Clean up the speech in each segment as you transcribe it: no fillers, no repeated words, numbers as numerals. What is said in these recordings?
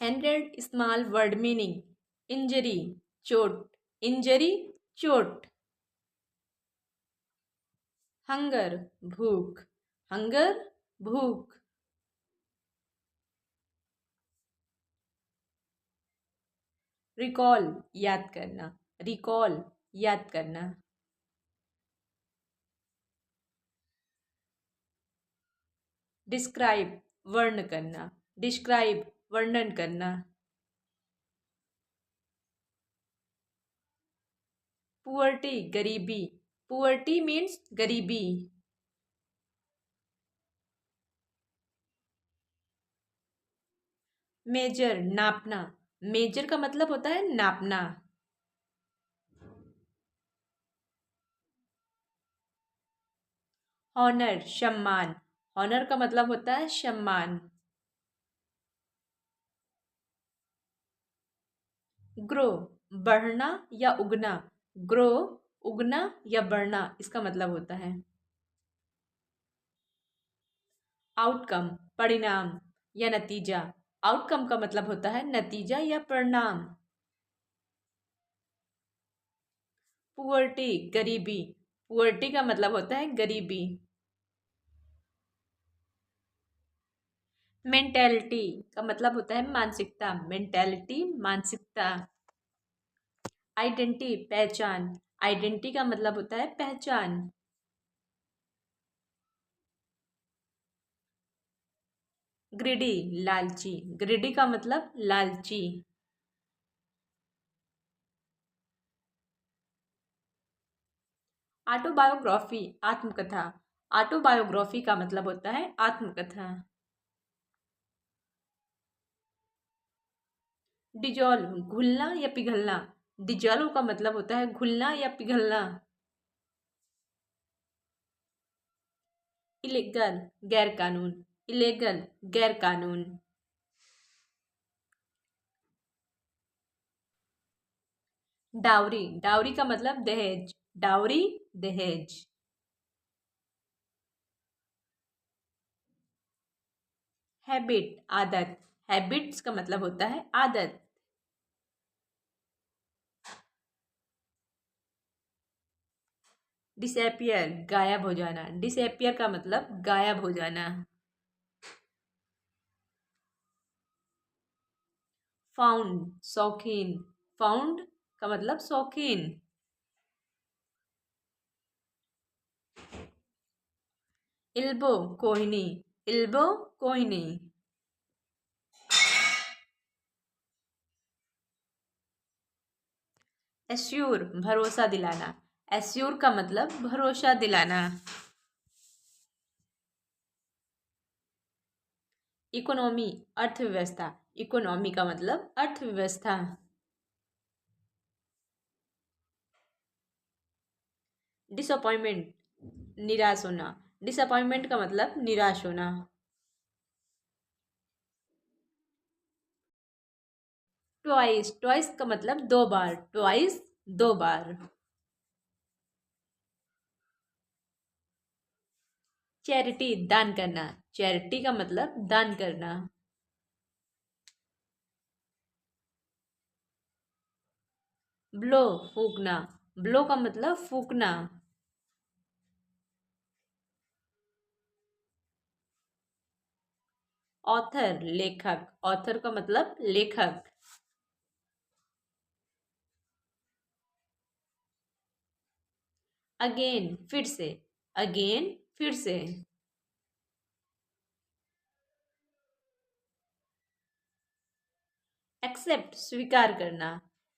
100 small word meaning injury चोट, injury चोट। Hunger भूख, हंगर भूख। रिकॉल याद करना, रिकॉल याद करना। डिस्क्राइब वर्ण करना, डिस्क्राइब वर्णन करना। पुअर्टी गरीबी, पुअर्टी मीन्स गरीबी। मेजर नापना, मेजर का मतलब होता है नापना। ऑनर सम्मान, ऑनर का मतलब होता है सम्मान। ग्रो बढ़ना या उगना, ग्रो उगना या बढ़ना इसका मतलब होता है। आउटकम परिणाम या नतीजा, आउटकम का मतलब होता है नतीजा या परिणाम। पुअर्टी गरीबी, पुअर्टी का मतलब होता है गरीबी। मेंटेलिटी का मतलब होता है मानसिकता, मेंटेलिटी मानसिकता। आइडेंटिटी पहचान, आइडेंटिटी का मतलब होता है पहचान। ग्रीडी लालची, ग्रीडी का मतलब लालची। ऑटोबायोग्राफी आत्मकथा, ऑटोबायोग्राफी का मतलब होता है आत्मकथा। डिजॉल्व घुलना या पिघलना, डिजॉल्व का मतलब होता है घुलना या पिघलना। इलीगल गैर कानून, इलीगल गैर कानून। डावरी, डावरी का मतलब दहेज, डावरी दहेज। हैबिट आदत, हैबिट्स का मतलब होता है आदत। डिसएपियर गायब हो जाना, डिसएपियर का मतलब गायब हो जाना। फाउंड शौकीन, फाउंड का मतलब शौकीन। Ilbo कोहिनी, Ilbo कोहिनी। एश्योर भरोसा दिलाना, एश्योर का मतलब भरोसा दिलाना। इकोनॉमी अर्थव्यवस्था, इकोनॉमी का मतलब अर्थव्यवस्था। डिसअपॉइंटमेंट निराश होना, डिसअपॉइंटमेंट का मतलब निराश होना। ट्वाइस, ट्वाइस का मतलब दो बार, ट्वाइस दो बार। चैरिटी दान करना, चैरिटी का मतलब दान करना। ब्लो फूकना, ब्लो का मतलब फूकना। ऑथर लेखक, ऑथर का मतलब लेखक। अगेन फिर से, अगेन फिर से। एक्सेप्ट स्वीकार करना,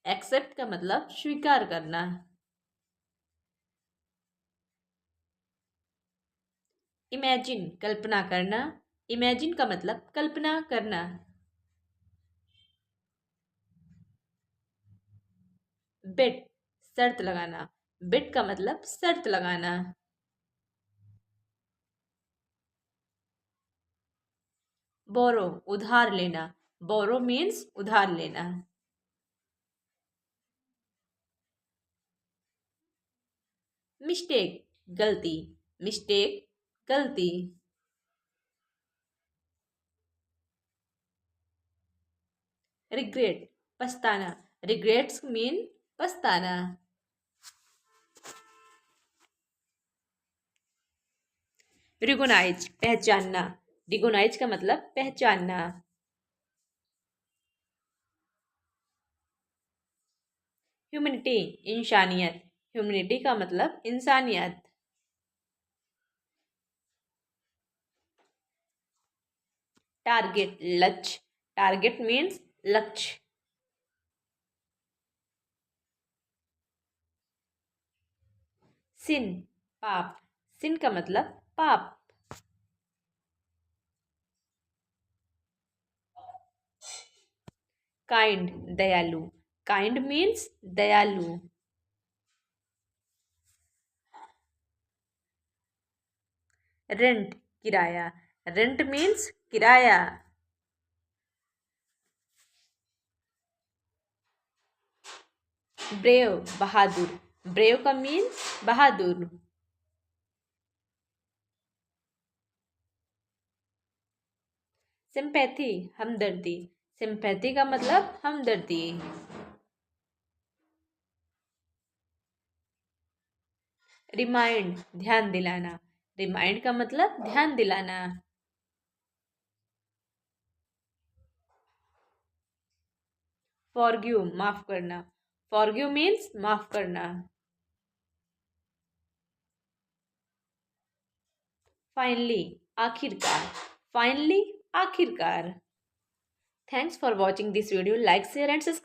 एक्सेप्ट का मतलब स्वीकार करना। इमेजिन कल्पना करना, इमेजिन का मतलब कल्पना करना। बेट शर्त लगाना, बेट का मतलब शर्त लगाना। बोरो उधार लेना, बोरो मीन्स उधार लेना। मिस्टेक गलती, मिस्टेक गलती। रिग्रेट पछताना, रिग्रेट्स मीन पछताना। रिकोनाइज पहचानना, रिकोनाइज का मतलब पहचानना। ह्यूमैनिटी इंसानियत, ह्यूमैनिटी का मतलब इंसानियत। टारगेट लक्ष्य, टारगेट मीन्स लक्ष्य। सिन पाप, सिन का मतलब पाप। काइंड दयालु, काइंड मीन्स दयालु। रेंट किराया, रेंट मीन्स किराया। ब्रेव बहादुर, ब्रेव का मीन्स बहादुर। सिंपैथी हमदर्दी, सिंपैथी का मतलब हमदर्दी। रिमाइंड ध्यान दिलाना, रिमाइंड का मतलब ध्यान दिलाना। फॉरगिव माफ करना, फॉरगिव मीन्स माफ करना। फाइनली आखिरकार, फाइनली आखिरकार। Thanks for watching this video, like share and subscribe.